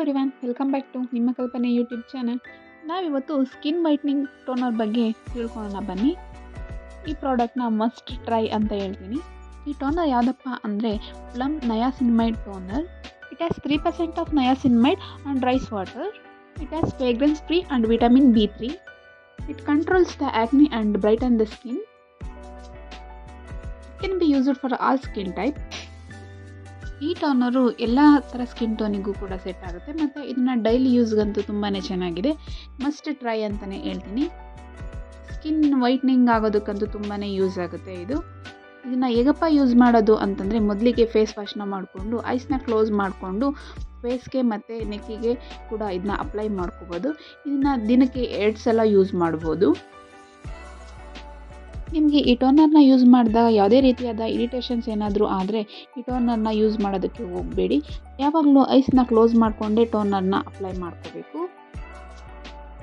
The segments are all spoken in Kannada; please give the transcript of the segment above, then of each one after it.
ಎವ್ರಿವನ್, ವೆಲ್ಕಮ್ ಬ್ಯಾಕ್ ಟು ನಿಮ್ಮ ಕಲ್ಪನೆ ಯೂಟ್ಯೂಬ್ ಚಾನಲ್. ನಾವಿವತ್ತು ಸ್ಕಿನ್ ವೈಟ್ನಿಂಗ್ ಟೋನರ್ ಬಗ್ಗೆ ತಿಳ್ಕೊಳ್ಳೋಣ ಬನ್ನಿ. ಈ ಪ್ರಾಡಕ್ಟ್ನ ಮಸ್ಟ್ ಟ್ರೈ ಅಂತ ಹೇಳ್ತೀನಿ. ಈ ಟೋನರ್ ಯಾವುದಪ್ಪ ಅಂದರೆ plum niacinamide toner. It has 3% of niacinamide and rice water. It has fragrance free and vitamin B3. It controls the acne and brighten the skin. It can be used for all skin type. ಈ ಟೋನರು ಎಲ್ಲ ಥರ ಸ್ಕಿನ್ ಟೋನಿಗೂ ಕೂಡ ಸೆಟ್ ಆಗುತ್ತೆ ಮತ್ತು ಇದನ್ನು ಡೈಲಿ ಯೂಸ್ಗಂತೂ ತುಂಬಾ ಚೆನ್ನಾಗಿದೆ. ಮಸ್ಟ್ ಟ್ರೈ ಅಂತಲೇ ಹೇಳ್ತೀನಿ. ಸ್ಕಿನ್ ವೈಟ್ನಿಂಗ್ ಆಗೋದಕ್ಕಂತೂ ತುಂಬಾ ಯೂಸ್ ಆಗುತ್ತೆ ಇದು. ಇದನ್ನು ಹೇಗಪ್ಪ ಯೂಸ್ ಮಾಡೋದು ಅಂತಂದರೆ, ಮೊದಲಿಗೆ ಫೇಸ್ ವಾಶ್ನ ಮಾಡಿಕೊಂಡು ಐಸ್ನ ಕ್ಲೋಸ್ ಮಾಡಿಕೊಂಡು ಫೇಸ್ಗೆ ಮತ್ತು ನೆಕ್ಕಿಗೆ ಕೂಡ ಇದನ್ನ ಅಪ್ಲೈ ಮಾಡ್ಕೋಬೋದು. ಇದನ್ನು ದಿನಕ್ಕೆ 2 ಸಲ ಯೂಸ್ ಮಾಡ್ಬೋದು. ನಿಮಗೆ ಈ ಟೋನರ್ನ ಯೂಸ್ ಮಾಡಿದಾಗ ಯಾವುದೇ ರೀತಿಯಾದ ಇರಿಟೇಷನ್ಸ್ ಏನಾದರೂ ಆದರೆ ಈ ಟೋನರ್ನ ಯೂಸ್ ಮಾಡೋದಕ್ಕೆ ಹೋಗಬೇಡಿ. ಯಾವಾಗಲೂ ಐಸ್ನ ಕ್ಲೋಸ್ ಮಾಡಿಕೊಂಡೇ ಟೋನರ್ನ ಅಪ್ಲೈ ಮಾಡ್ಕೋಬೇಕು.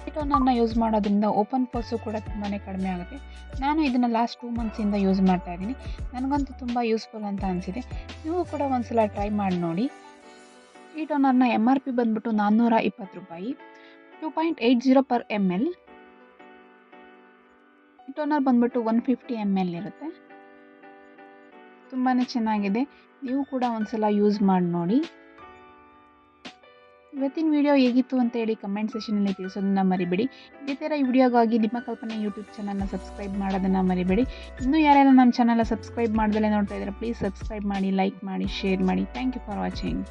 ಈ ಟೋನರ್ನ ಯೂಸ್ ಮಾಡೋದ್ರಿಂದ ಓಪನ್ ಪೋರ್ಸು ಕೂಡ ತುಂಬಾ ಕಡಿಮೆ ಆಗುತ್ತೆ. ನಾನು ಇದನ್ನು ಲಾಸ್ಟ್ 2 ಮಂತ್ಸಿಂದ ಯೂಸ್ ಮಾಡ್ತಾಯಿದ್ದೀನಿ. ನನಗಂತೂ ತುಂಬ ಯೂಸ್ಫುಲ್ ಅಂತ ಅನಿಸಿದೆ. ನೀವು ಕೂಡ ಒಂದ್ಸಲ ಟ್ರೈ ಮಾಡಿ ನೋಡಿ. ಈ ಟೋನರ್ನ MRP ಬಂದ್ಬಿಟ್ಟು 420 ರೂಪಾಯಿ, 2.80 per ml. ಈ ಟೋನರ್ ಬಂದ್ಬಿಟ್ಟು 150 ml ಇರುತ್ತೆ. ತುಂಬಾ ಚೆನ್ನಾಗಿದೆ. ನೀವು ಕೂಡ ಒಂದ್ಸಲ ಯೂಸ್ ಮಾಡಿ ನೋಡಿ. ಇವತ್ತಿನ ವಿಡಿಯೋ ಹೇಗಿತ್ತು ಅಂತ ಹೇಳಿ ಕಮೆಂಟ್ ಸೆಷನಲ್ಲಿ ತಿಳಿಸೋದನ್ನ ಮರಿಬೇಡಿ. ಇದೇ ಥರ ಈ ವಿಡಿಯೋಗಾಗಿ ನಿಮ್ಮ ಕಲ್ಪನೆ ಯೂಟ್ಯೂಬ್ ಚಾನಲ್ನ ಸಬ್ಸ್ಕ್ರೈಬ್ ಮಾಡೋದನ್ನು ಮರಿಬೇಡಿ. ಇನ್ನೂ ಯಾರೆಲ್ಲ ನಮ್ಮ ಚಾನಲ್ನ ಸಬ್ಸ್ಕ್ರೈಬ್ ಮಾಡ್ದಲೇ ನೋಡ್ತಾ ಇದ್ದಾರೆ, ಪ್ಲೀಸ್ ಸಬ್ಸ್ಕ್ರೈಬ್ ಮಾಡಿ, ಲೈಕ್ ಮಾಡಿ, ಶೇರ್ ಮಾಡಿ. Thank you for watching.